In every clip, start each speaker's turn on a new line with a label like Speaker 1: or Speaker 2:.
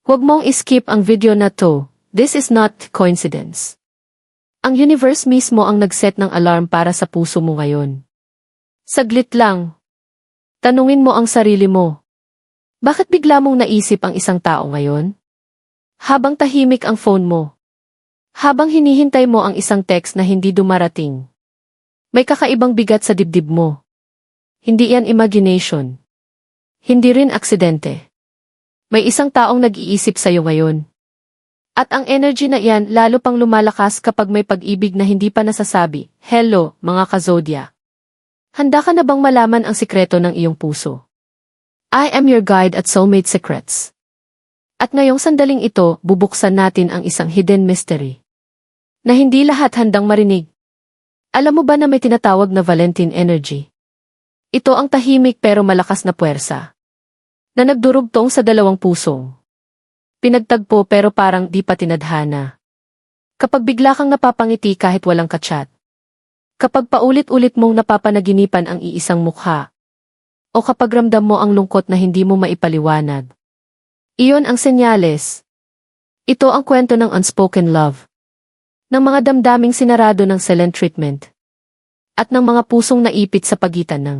Speaker 1: Huwag mong skip ang video na to. This is not coincidence. Ang universe mismo ang nag-set ng alarm para sa puso mo ngayon. Saglit lang. Tanungin mo ang sarili mo. Bakit bigla mong naisip ang isang tao ngayon? Habang tahimik ang phone mo. Habang hinihintay mo ang isang text na hindi dumarating. May kakaibang bigat sa dibdib mo. Hindi yan imagination. Hindi rin aksidente. May isang taong nag-iisip sa'yo ngayon. At ang energy na iyan lalo pang lumalakas kapag may pag-ibig na hindi pa nasasabi. Hello, mga ka-zodiac. Handa ka na bang malaman ang sikreto ng iyong puso? I am your guide at soulmate secrets. At ngayong sandaling ito, bubuksan natin ang isang hidden mystery. Na hindi lahat handang marinig. Alam mo ba na may tinatawag na Valentine energy? Ito ang tahimik pero malakas na puwersa. Na nagdurugtong sa dalawang pusong. Pinagtagpo pero parang di pa tinadhana. Kapag bigla kang napapangiti kahit walang kachat. Kapag paulit-ulit mong napapanaginipan ang iisang mukha. O kapag ramdam mo ang lungkot na hindi mo maipaliwanag. Iyon ang senyales. Ito ang kwento ng unspoken love. Ng mga damdaming sinarado ng silent treatment. At ng mga pusong naipit sa pagitan ng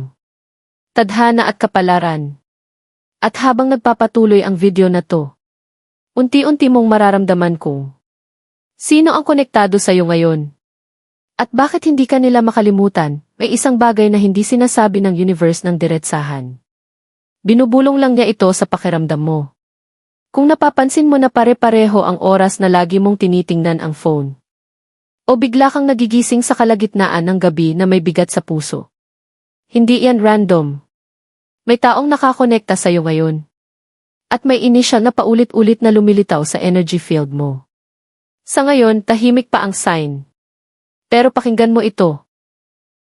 Speaker 1: tadhana at kapalaran. At habang nagpapatuloy ang video na to, unti-unti mong mararamdaman kung sino ang konektado sa'yo ngayon. At bakit hindi ka nila makalimutan, may isang bagay na hindi sinasabi ng universe ng diretsahan. Binubulong lang niya ito sa pakiramdam mo. Kung napapansin mo na pare-pareho ang oras na lagi mong tinitingnan ang phone. O bigla kang nagigising sa kalagitnaan ng gabi na may bigat sa puso. Hindi yan random. May taong nakakonekta sa'yo ngayon. At may initial na paulit-ulit na lumilitaw sa energy field mo. Sa ngayon, tahimik pa ang sign. Pero pakinggan mo ito.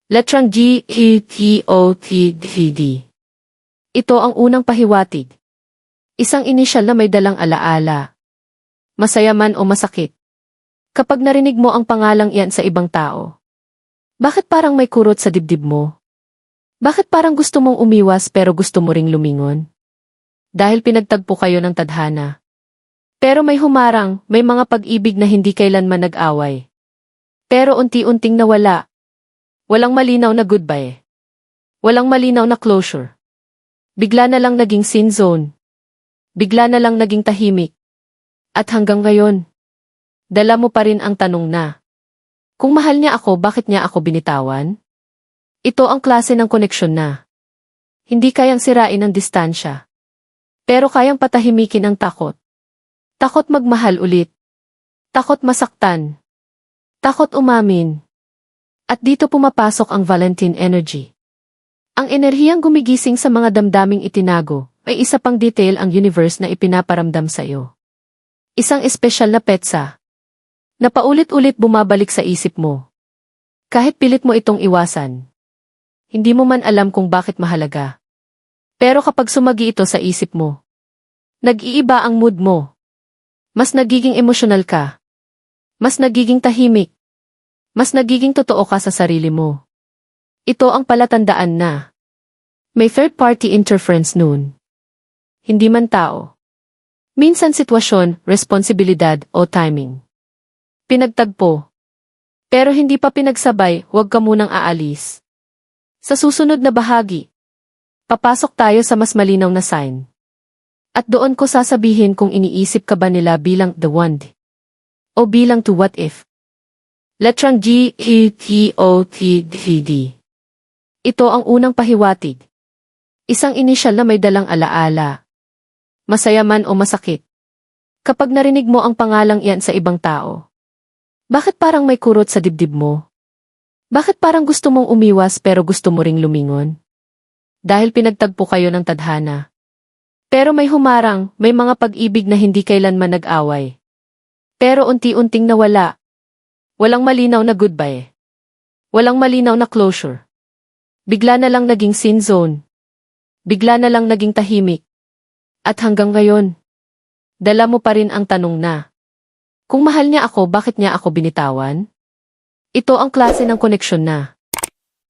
Speaker 1: Letrang G, E, T, O, T, D, D. Ito ang unang pahiwatig. Isang initial na may dalang alaala. Masaya man o masakit. Kapag narinig mo ang pangalang iyan sa ibang tao. Bakit parang may kurot sa dibdib mo? Bakit parang gusto mong umiwas pero gusto mo ring lumingon? Dahil pinagtagpo kayo ng tadhana. Pero may humarang, may mga pag-ibig na hindi kailanman nag-away. Pero unti-unting nawala. Walang malinaw na goodbye. Walang malinaw na closure. Bigla na lang naging sin zone. Bigla na lang naging tahimik. At hanggang ngayon, dala mo pa rin ang tanong na, kung mahal niya ako, bakit niya ako binitawan? Ito ang klase ng koneksyon na hindi kayang sirain ng distansya. Pero kayang patahimikin ang takot. Takot magmahal ulit. Takot masaktan. Takot umamin. At dito pumapasok ang Valentine energy. Ang enerhiyang gumigising sa mga damdaming itinago, may isa pang detail ang universe na ipinaparamdam sa iyo. Isang espesyal na petsa. Na paulit-ulit bumabalik sa isip mo. Kahit pilit mo itong iwasan. Hindi mo man alam kung bakit mahalaga. Pero kapag sumagi ito sa isip mo, nag-iiba ang mood mo. Mas nagiging emosyonal ka. Mas nagiging tahimik. Mas nagiging totoo ka sa sarili mo. Ito ang palatandaan na may third-party interference noon. Hindi man tao. Minsan sitwasyon, responsibilidad o timing. Pinagtagpo. Pero hindi pa pinagsabay, huwag ka munang aalis. Sa susunod na bahagi, papasok tayo sa mas malinaw na sign. At doon ko sasabihin kung iniisip ka ba nila bilang the one o bilang to what if. Letrang G, E, T, O, T, D, D. Ito ang unang pahiwatig. Isang initial na may dalang alaala. Masaya man o masakit. Kapag narinig mo ang pangalang iyan sa ibang tao. Bakit parang may kurot sa dibdib mo? Bakit parang gusto mong umiwas pero gusto mo ring lumingon? Dahil pinagtagpo kayo ng tadhana. Pero may humarang, may mga pag-ibig na hindi kailanman nag-away. Pero unti-unting nawala. Walang malinaw na goodbye. Walang malinaw na closure. Bigla na lang naging sin zone. Bigla na lang naging tahimik. At hanggang ngayon, dala mo pa rin ang tanong na, kung mahal niya ako, bakit niya ako binitawan? Ito ang klase ng koneksyon na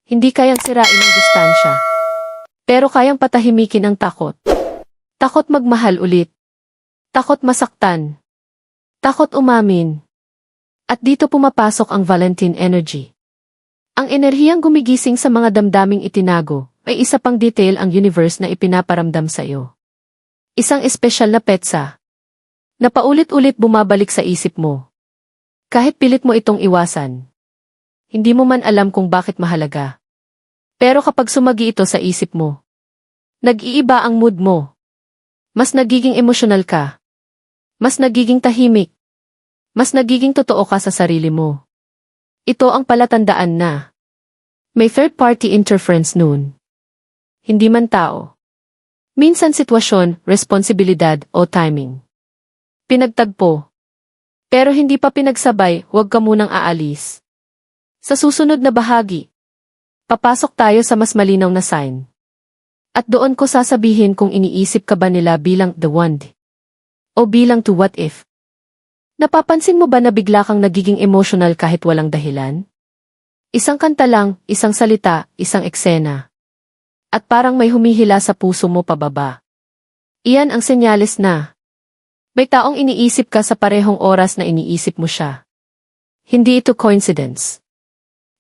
Speaker 1: hindi kayang sirain ang distansya. Pero kayang patahimikin ang takot. Takot magmahal ulit. Takot masaktan. Takot umamin. At dito pumapasok ang Valentine energy. Ang enerhiyang gumigising sa mga damdaming itinago, ay isa pang detail ang universe na ipinaparamdam sa iyo. Isang espesyal na petsa. Na paulit-ulit bumabalik sa isip mo. Kahit pilit mo itong iwasan. Hindi mo man alam kung bakit mahalaga. Pero kapag sumagi ito sa isip mo, nag-iiba ang mood mo. Mas nagiging emosyonal ka. Mas nagiging tahimik. Mas nagiging totoo ka sa sarili mo. Ito ang palatandaan na may third-party interference noon. Hindi man tao. Minsan sitwasyon, responsibilidad o timing. Pinagtagpo. Pero hindi pa pinagsabay, huwag ka munang aalis. Sa susunod na bahagi, papasok tayo sa mas malinaw na sign. At doon ko sasabihin kung iniisip ka ba nila bilang the one o bilang to what if. Napapansin mo ba na bigla kang nagiging emotional kahit walang dahilan? Isang kanta lang, isang salita, isang eksena. At parang may humihila sa puso mo pababa. Iyan ang senyales na may taong iniisip ka sa parehong oras na iniisip mo siya. Hindi ito coincidence.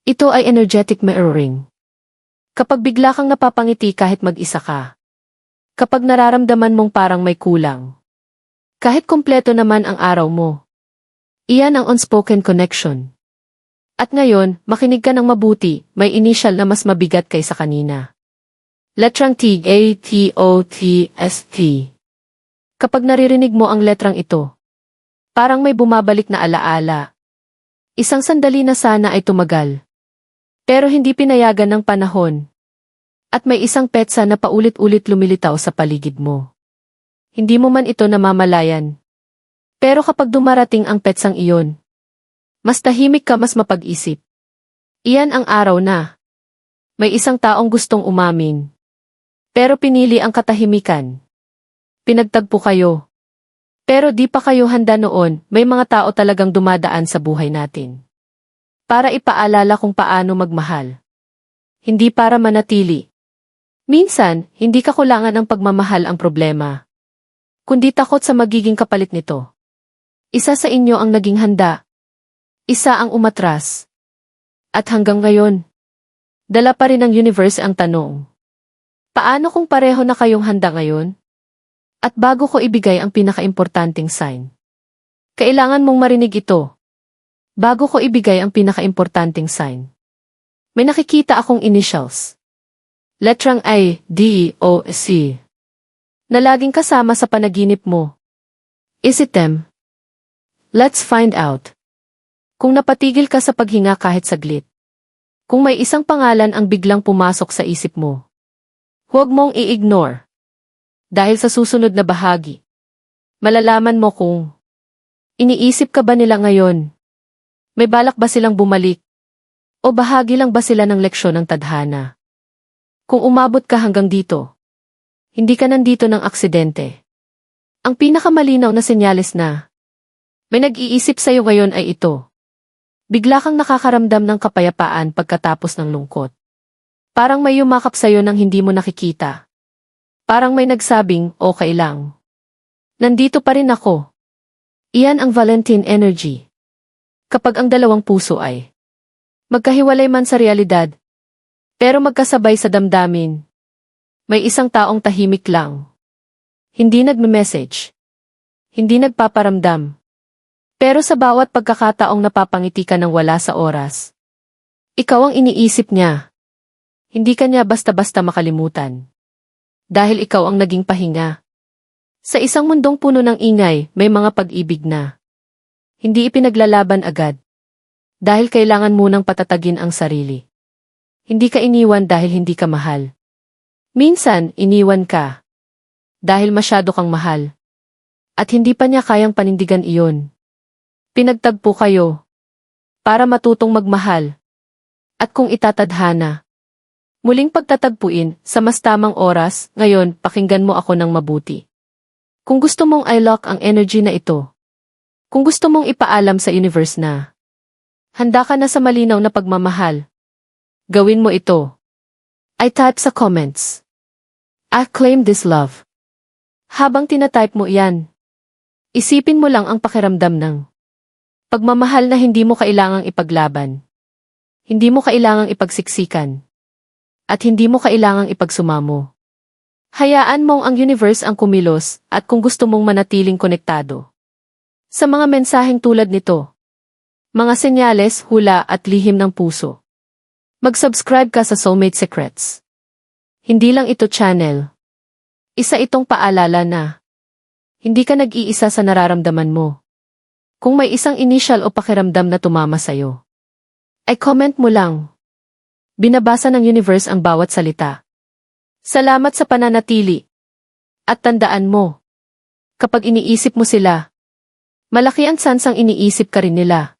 Speaker 1: Ito ay energetic mirroring. Kapag bigla kang napapangiti kahit mag-isa ka. Kapag nararamdaman mong parang may kulang. Kahit kumpleto naman ang araw mo. Iyan ang unspoken connection. At ngayon, makinig ka ng mabuti, may initial na mas mabigat kaysa kanina. Letrang T, A, T, O, T, S, T. Kapag naririnig mo ang letrang ito, parang may bumabalik na alaala. Isang sandali na sana ay tumagal. Pero hindi pinayagan ng panahon. At may isang petsa na paulit-ulit lumilitaw sa paligid mo. Hindi mo man ito namamalayan. Pero kapag dumarating ang petsang iyon, mas tahimik ka, mas mapag-isip. Iyan ang araw na may isang taong gustong umamin. Pero pinili ang katahimikan. Pinagtagpo kayo. Pero di pa kayo handa noon, may mga tao talagang dumadaan sa buhay natin. Para ipaalala kung paano magmahal. Hindi para manatili. Minsan, hindi kakulangan ng pagmamahal ang problema. Kundi takot sa magiging kapalit nito. Isa sa inyo ang naging handa. Isa ang umatras. At hanggang ngayon, dala pa rin ng universe ang tanong. Paano kung pareho na kayong handa ngayon? At bago ko ibigay ang pinakaimportanteng sign. Kailangan mong marinig ito. Bago ko ibigay ang pinakaimportanteng sign. May nakikita akong initials. Letrang I, D, O, C. Na laging kasama sa panaginip mo. Is it them? Let's find out. Kung napatigil ka sa paghinga kahit saglit. Kung may isang pangalan ang biglang pumasok sa isip mo. Huwag mong i-ignore. Dahil sa susunod na bahagi, malalaman mo kung iniisip ka ba nila ngayon? May balak ba silang bumalik? O bahagi lang ba sila ng leksyon ng tadhana? Kung umabot ka hanggang dito, hindi ka nandito ng aksidente. Ang pinakamalinaw na senyales na may nag-iisip sa'yo ngayon ay ito. Bigla kang nakakaramdam ng kapayapaan pagkatapos ng lungkot. Parang may yumakap sa'yo nang hindi mo nakikita. Parang may nagsabing, okay lang. Nandito pa rin ako. Iyan ang Valentine energy. Kapag ang dalawang puso ay magkahiwalay man sa realidad, pero magkasabay sa damdamin. May isang taong tahimik lang. Hindi nagme-message. Hindi nagpaparamdam. Pero sa bawat pagkakataong napapangiti ka ng wala sa oras, ikaw ang iniisip niya. Hindi ka niya basta-basta makalimutan. Dahil ikaw ang naging pahinga. Sa isang mundong puno ng ingay, may mga pag-ibig na hindi ipinaglalaban agad. Dahil kailangan munang patatagin ang sarili. Hindi ka iniwan dahil hindi ka mahal. Minsan, iniwan ka dahil masyado kang mahal. At hindi pa niya kayang panindigan iyon. Pinagtagpo kayo para matutong magmahal. At kung itatadhana, muling pagtatagpuin sa mas tamang oras, ngayon pakinggan mo ako ng mabuti. Kung gusto mong i-lock ang energy na ito, kung gusto mong ipaalam sa universe na handa ka na sa malinaw na pagmamahal, gawin mo ito. I type sa comments. I claim this love. Habang tinatype mo yan, Isipin mo lang ang pakiramdam ng pagmamahal na hindi mo kailangang ipaglaban. Hindi mo kailangang ipagsiksikan. At hindi mo kailangang ipagsumamo. Hayaan mong ang universe ang kumilos at kung gusto mong manatiling konektado. Sa mga mensaheng tulad nito, mga senyales, hula at lihim ng puso. Mag-subscribe ka sa Soulmate Secrets. Hindi lang ito channel. Isa itong paalala na hindi ka nag-iisa sa nararamdaman mo. Kung may isang initial o pakiramdam na tumama sa'yo, ay comment mo lang. Binabasa ng universe ang bawat salita. Salamat sa pananatili. At tandaan mo, kapag iniisip mo sila, malaki ang sansang iniisip ka rin nila.